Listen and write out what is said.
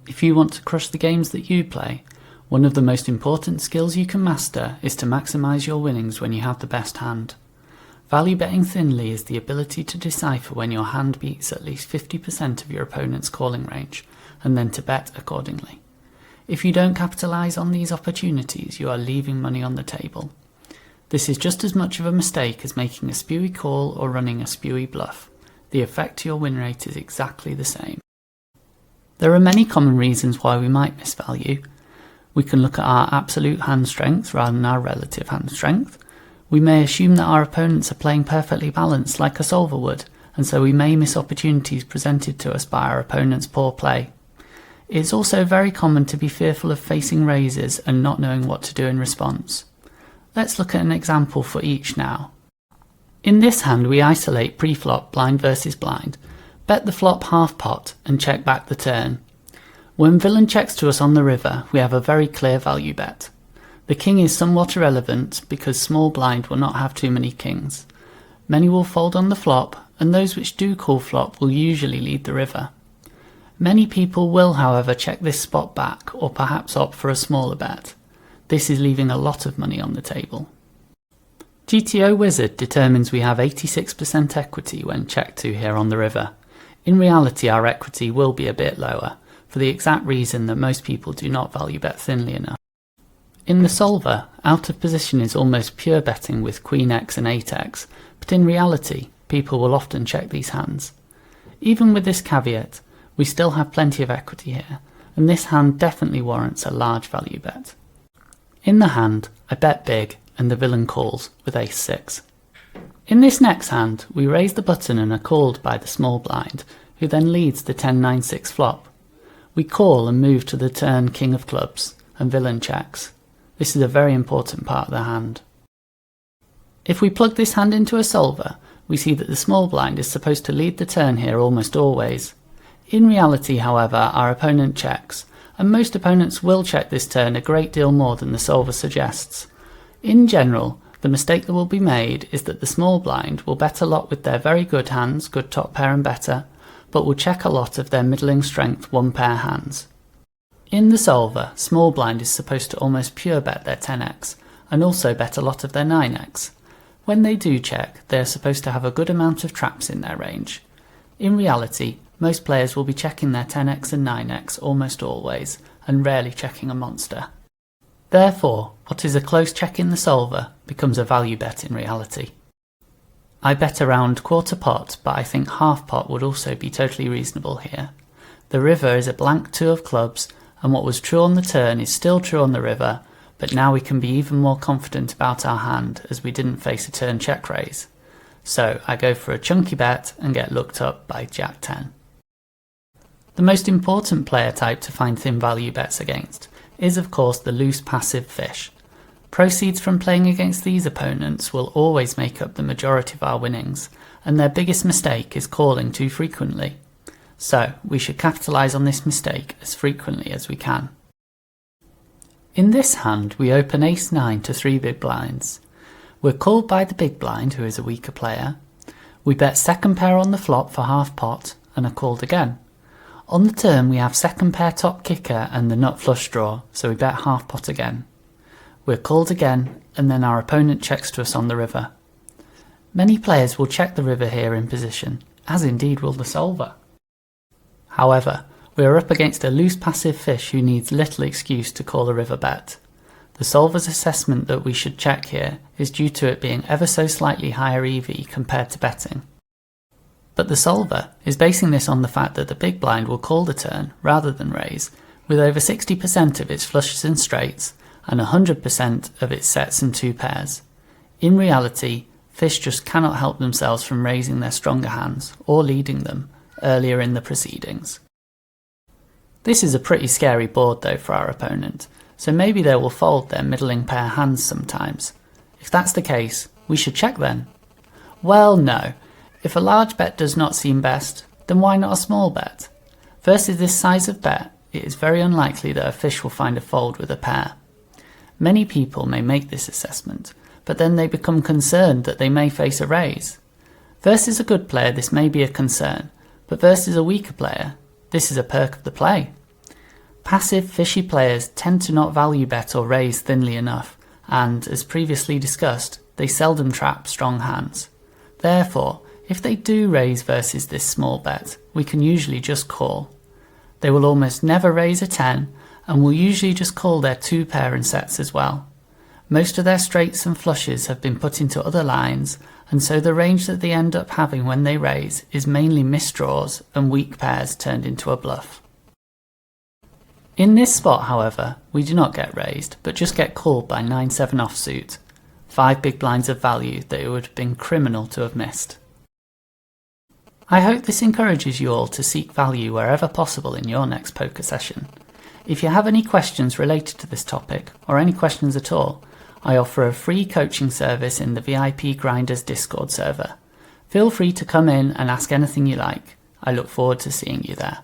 If you want to crush the games that you play, one of the most important skills you can master is to maximise your winnings when you have the best hand. Value betting thinly is the ability to decipher when your hand beats at least 50% of your opponent's calling range, and then to bet accordingly. If you don't capitalise on these opportunities, you are leaving money on the table. This is just as much of a mistake as making a spewy call or running a spewy bluff. The effect to your win rate is exactly the same. There are many common reasons why we might miss value. We can look at our absolute hand strength rather than our relative hand strength. We may assume that our opponents are playing perfectly balanced like a solver would, and so we may miss opportunities presented to us by our opponent's poor play. It's also very common to be fearful of facing raises and not knowing what to do in response. Let's look at an example for each now. In this hand we isolate pre-flop blind versus blind, bet the flop half pot and check back the turn. When villain checks to us on the river, we have a very clear value bet. The king is somewhat irrelevant because small blind will not have too many kings. Many will fold on the flop, and those which do call flop will usually lead the river. Many people will, however, check this spot back or perhaps opt for a smaller bet. This is leaving a lot of money on the table. GTO Wizard determines we have 86% equity when checked to here on the river. In reality, our equity will be a bit lower, for the exact reason that most people do not value bet thinly enough. In the solver, out of position is almost pure betting with Queen X and 8x, but in reality, people will often check these hands. Even with this caveat, we still have plenty of equity here, and this hand definitely warrants a large value bet. In the hand, I bet big, and the villain calls with ace-6. In this next hand, we raise the button and are called by the small blind, who then leads the 10-9-6 flop. We call and move to the turn king of clubs, and villain checks. This is a very important part of the hand. If we plug this hand into a solver, we see that the small blind is supposed to lead the turn here almost always. In reality, however, our opponent checks, and most opponents will check this turn a great deal more than the solver suggests. In general, the mistake that will be made is that the small blind will bet a lot with their very good hands, good top pair and better, but will check a lot of their middling strength one pair hands. In the solver, small blind is supposed to almost pure bet their 10x, and also bet a lot of their 9x. When they do check, they are supposed to have a good amount of traps in their range. In reality, most players will be checking their 10x and 9x almost always, and rarely checking a monster. Therefore, what is a close check in the solver becomes a value bet in reality. I bet around quarter pot, but I think half pot would also be totally reasonable here. The river is a blank 2 of clubs, and what was true on the turn is still true on the river, but now we can be even more confident about our hand as we didn't face a turn check raise. So I go for a chunky bet and get looked up by Jack 10. The most important player type to find thin value bets against is of course the loose passive fish. Proceeds from playing against these opponents will always make up the majority of our winnings, and their biggest mistake is calling too frequently. So we should capitalise on this mistake as frequently as we can. In this hand we open ace-9 to 3 big blinds. We're called by the big blind, who is a weaker player. We bet second pair on the flop for half pot and are called again. On the turn we have second pair top kicker and the nut flush draw, so we bet half pot again. We're called again, and then our opponent checks to us on the river. Many players will check the river here in position, as indeed will the solver. However, we are up against a loose passive fish who needs little excuse to call a river bet. The solver's assessment that we should check here is due to it being ever so slightly higher EV compared to betting. But the solver is basing this on the fact that the big blind will call the turn rather than raise, with over 60% of its flushes and straights and 100% of its sets and 2 pairs. In reality, fish just cannot help themselves from raising their stronger hands or leading them earlier in the proceedings. This is a pretty scary board though for our opponent, so maybe they will fold their middling pair hands sometimes. If that's the case, we should check then. Well, no. If a large bet does not seem best, then why not a small bet? Versus this size of bet, it is very unlikely that a fish will find a fold with a pair. Many people may make this assessment, but then they become concerned that they may face a raise. Versus a good player, this may be a concern, but versus a weaker player, this is a perk of the play. Passive, fishy players tend to not value bet or raise thinly enough, and, as previously discussed, they seldom trap strong hands. Therefore, if they do raise versus this small bet, we can usually just call. They will almost never raise a 10, and will usually just call their 2 pair and sets as well. Most of their straights and flushes have been put into other lines, and so the range that they end up having when they raise is mainly misdraws and weak pairs turned into a bluff. In this spot, however, we do not get raised, but just get called by 9-7 offsuit, 5 big blinds of value that it would have been criminal to have missed. I hope this encourages you all to seek value wherever possible in your next poker session. If you have any questions related to this topic, or any questions at all, I offer a free coaching service in the VIP Grinders Discord server. Feel free to come in and ask anything you like. I look forward to seeing you there.